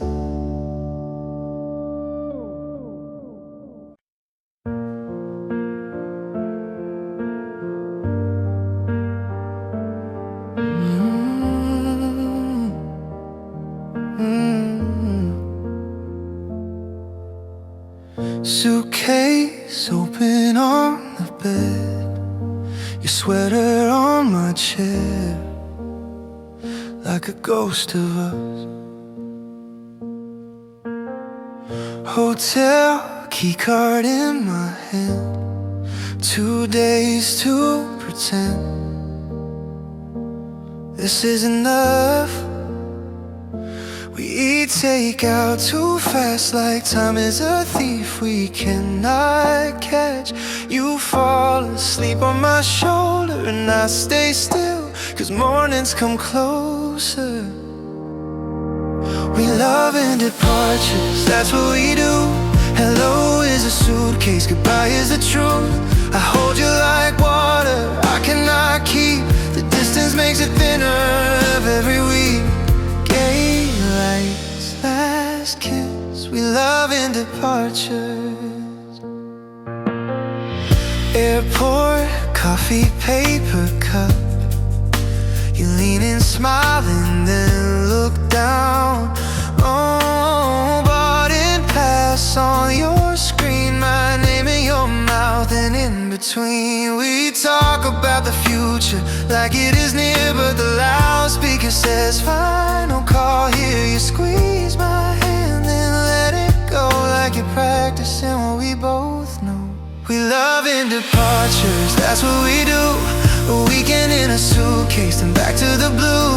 Suitcase open on the bed, your sweater on my chair, like a ghost of us. Hotel keycard in my hand, 2 days to pretend this is enough. We eat takeout too fast, like time is a thief we cannot catch. You fall asleep on my shoulder and I stay still, 'cause mornings come closer. We love in departures, that's what we do. Hello is a suitcase, goodbye is the truth. I hold you like water I cannot keep. The distance makes it thinner every week. Lights, last kiss, we love in departures. Airport, coffee, paper cup. You lean in, smiling, then look down. Oh, boarding pass on your screen, my name in your mouth, and in between we talk about the future like it is near, but the loudspeaker says final call. Here you squeeze my hand, then let it go, like you're practicing what we both know. We love in departures, that's what we do. A weekend in a suitcase and back to the blue.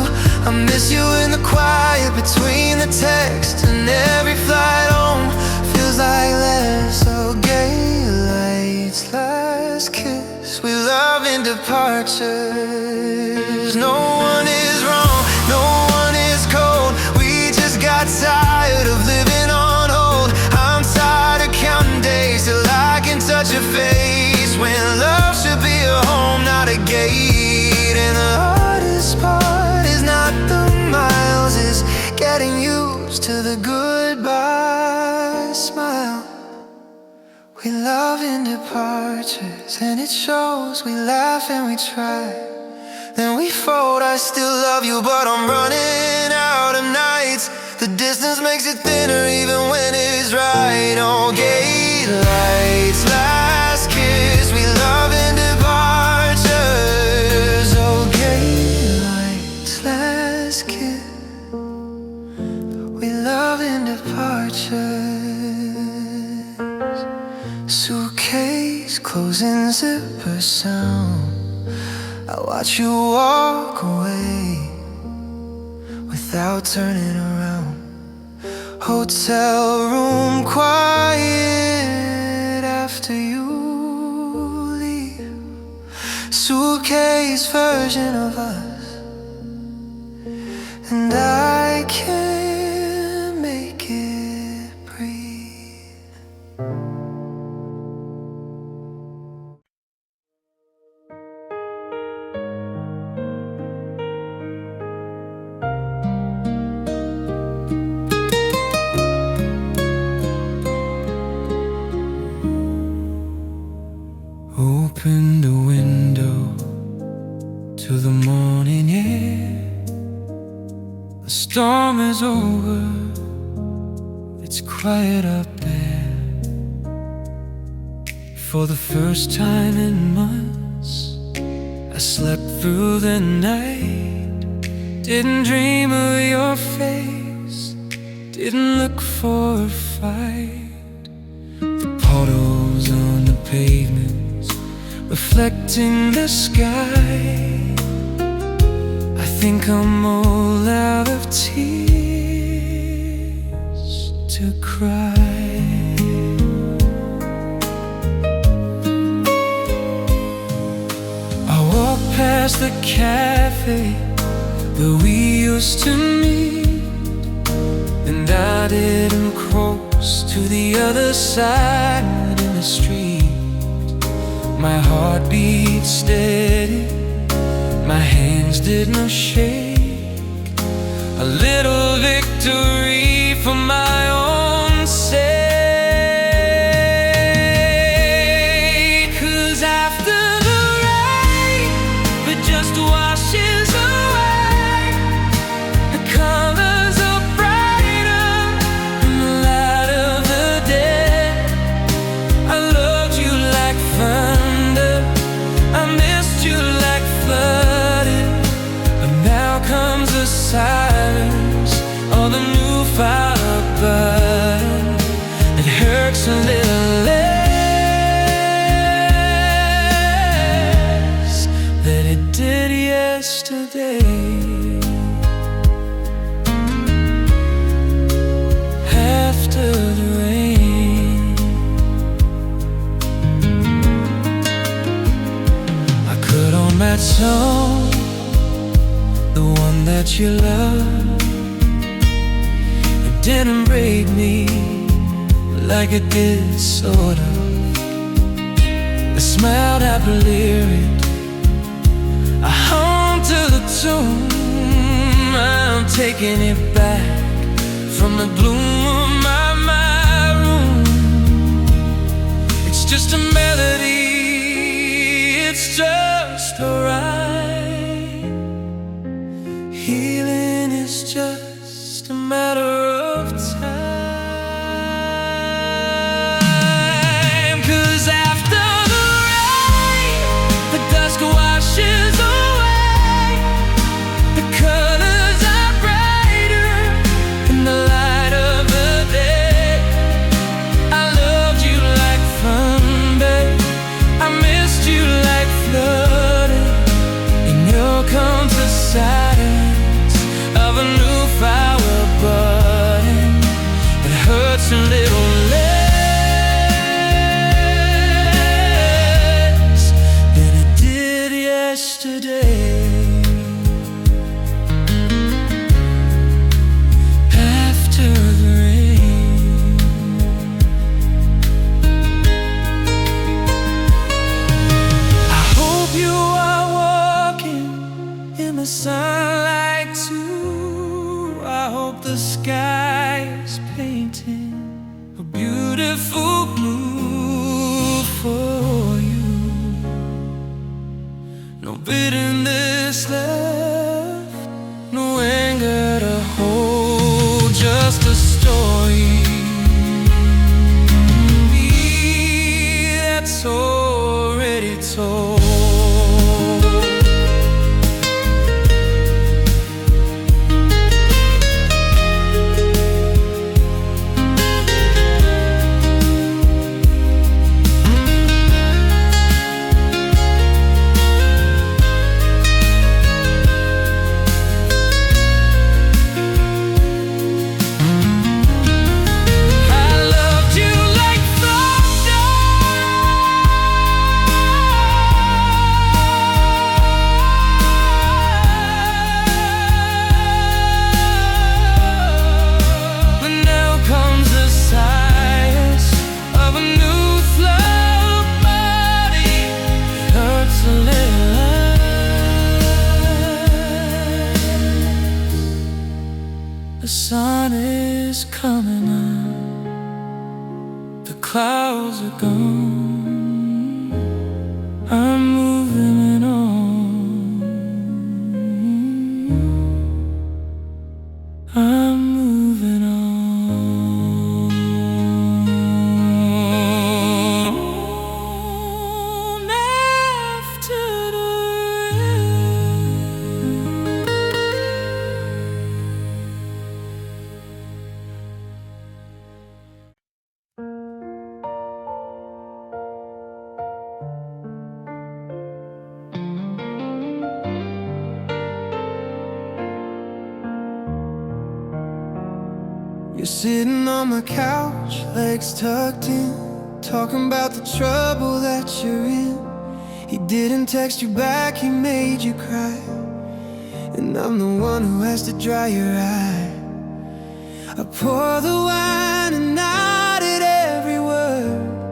I miss you in the quiet between the texts, and every flight home feels like less. So gay lights, last kiss, we love in departures. No one is wrong, no one is cold. We just got tired of living on hold. I'm tired of counting days till I can touch your face, when love should be a home, not a gate. And the hardest part is not the miles, it's getting used to the goodbye smile. We love in departures, and it shows. We laugh and we try, then we fold. I still love you, but I'm running out of nights. The distance makes it thinner even when it's right. Oh, gate lights, last kiss, we love in departures. Oh, gate lights, last kiss, we love in departures. Suitcase closing, zipper sound. I watch you walk away without turning around. Hotel room quiet after you leave. suitcase version of us, and I can't make it breathe. Open the window to the morning air. The storm is over, it's quiet up there. For the first time in months, I slept through the night. Didn't dream of your face, didn't look for a fight. The puddles on the pavement reflecting the sky. I think I'm all out of tears to cry. I walk past the cafe where we used to meet, and I didn't cross to the other side in the street. My heart beat steady, my hands did not shake. A little victory for my own sake. 'Cause after the rain, it just washes away. The colors are brighter in the light of the day. I loved you like thunder, I missed you like flooding, but now comes the silence of a new fire burn. It hurts a little less than it did yesterday. After the rain, I could on that song, the one that you love. It didn't break me like it did, sort of. I smiled after lyric, I hum to the tune. I'm taking it back from the gloom of my room. It's just a melody, it's just alright. Healing is just a matter of time. 'Cause after the rain, the dusk washes away. The colors are brighter in the light of the day. I loved you like thunder, I missed you like flooding, and here comes the silence of a new fire burning. It hurts a little less than it did yesterday. After the rain, I hope you are walking in the sunlight too. I hope the sky is painting a beautiful blue for you. No bitterness left, no anger to hold, just a story that's already told. clouds are gone, I'm moving on. I'm moving on. After the You're sitting on my couch, legs tucked in, talking about the trouble that you're in. He didn't text you back, he made you cry, and I'm the one who has to dry your eye. I pour the wine and nodded every word,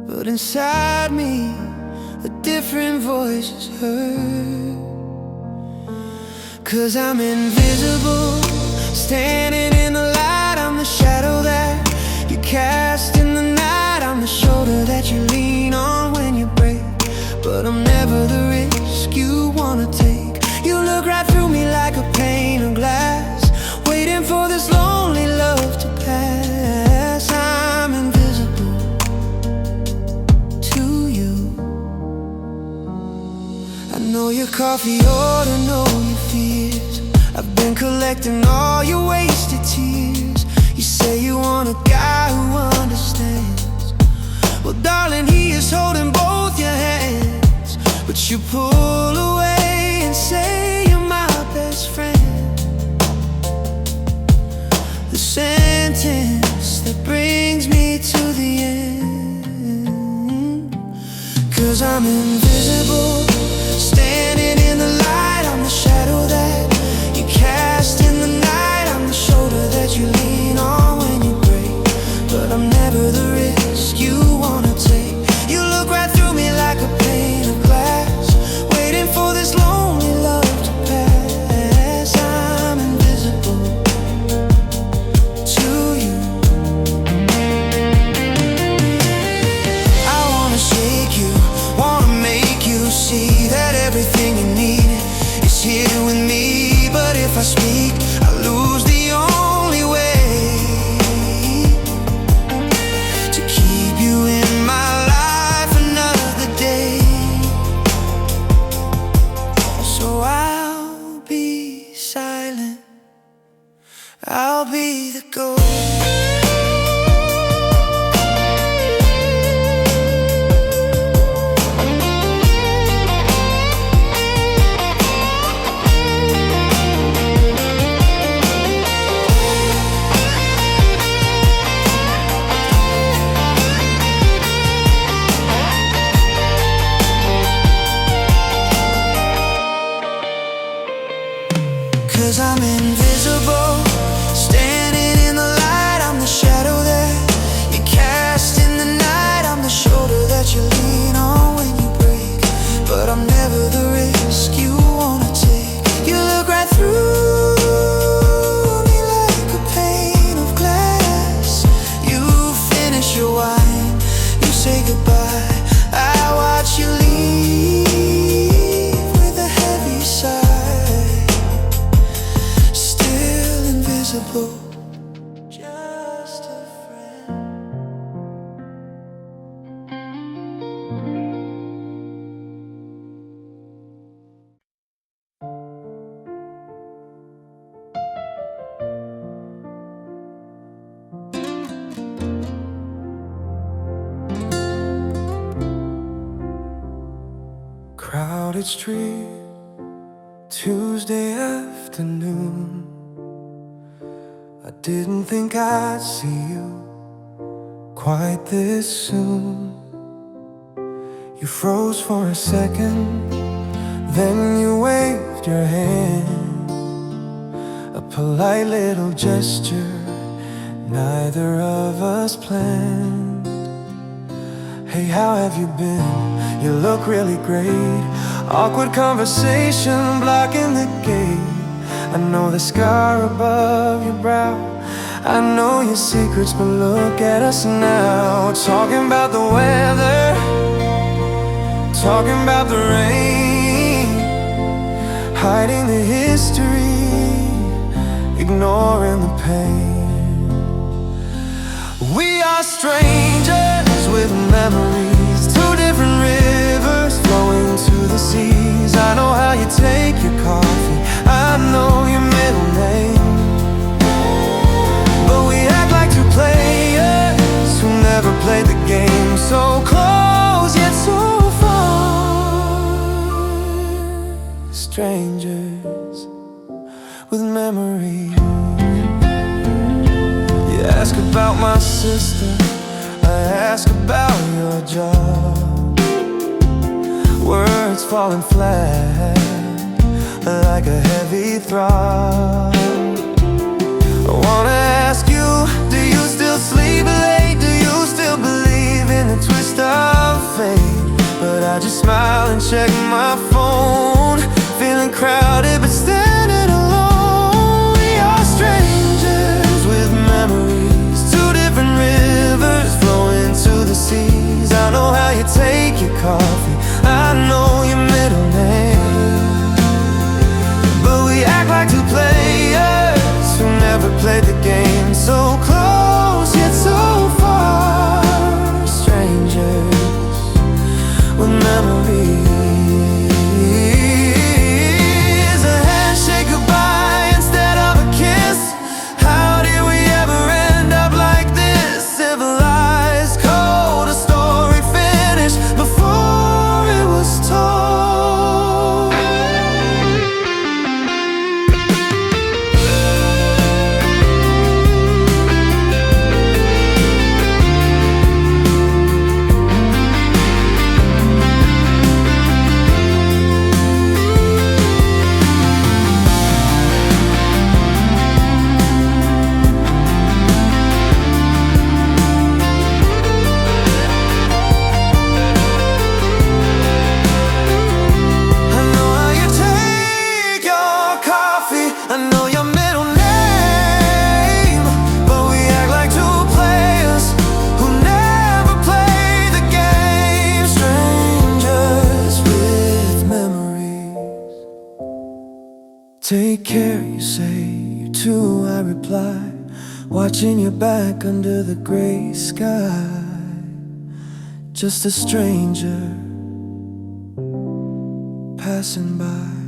but inside me a different voice is heard. 'Cause I'm invisible, standing in the light. I'm the shadow that you cast in the night. I'm the shoulder that you lean on when you break, but I'm never the risk you wanna take. You look right through me like a pane of glass, waiting for this lonely love to pass. I'm invisible to you. I know your coffee order, know your fears. I've been collecting all your wasted tears. You say you want a guy who understands. Well, darling, he is holding both your hands, but you pull away and say you're my best friend. The sentence that brings me to the end. 'Cause I'm invisible, standing in the light. I'm the shadow that you cast in the night. I'm the shoulder that you lean on when you break, but I'm never the risk you wanna take. You look right through me like a pane of glass, waiting for this lonely love to pass. I'm invisible to you. I wanna shake you, wanna make you see that everything you need is here with me. But if I speak, I lose the only way to keep you in my life another day. So I'll be silent, I'll be the ghost. Cause I'm invisible, standing in the light. I'm the shadow that you cast in the night. I'm the shoulder that you lean on when you break, but I'm never the risk you wanna take. You look right through me like a pane of glass. You finish your wine, you say goodbye. I watch you leave with a heavy sigh. Just a friend. Crowded street, Tuesday afternoon. I didn't think I'd see you quite this soon. You froze for a second, then you waved your hand, a polite little gesture neither of us planned. Hey, how have you been? You look really great. Awkward conversation blocking the gate. I know the scar above your brow. I know your secrets, but look at us now. Talking about the weather, talking about the rain, hiding the history, ignoring the pain. We are strangers with memories, two different rivers flowing to the seas. I know how you take your coffee, I know your middle name, but we act like two players who never played the game. So close yet so far, strangers with memories. You ask about my sister, I ask about your job. Words falling flat like a heavy throb. I wanna ask you, do you still sleep late? Do you still believe in the twist of fate? But I just smile and check my phone, feeling crowded but standing alone. We are strangers with memories, two different rivers flowing to the seas. I know how you take your coffee, I know your middle name, but we act like two players who never played the game. So close yet so far, strangers with memories. A handshake goodbye instead of a kiss. How did we ever end up like this? Civilized, cold, a story finished before it was told. I know your middle name, but we act like two players who never play the game. Strangers with memories. Take care, you say, you too, I reply, watching your back under the gray sky. Just a stranger passing by.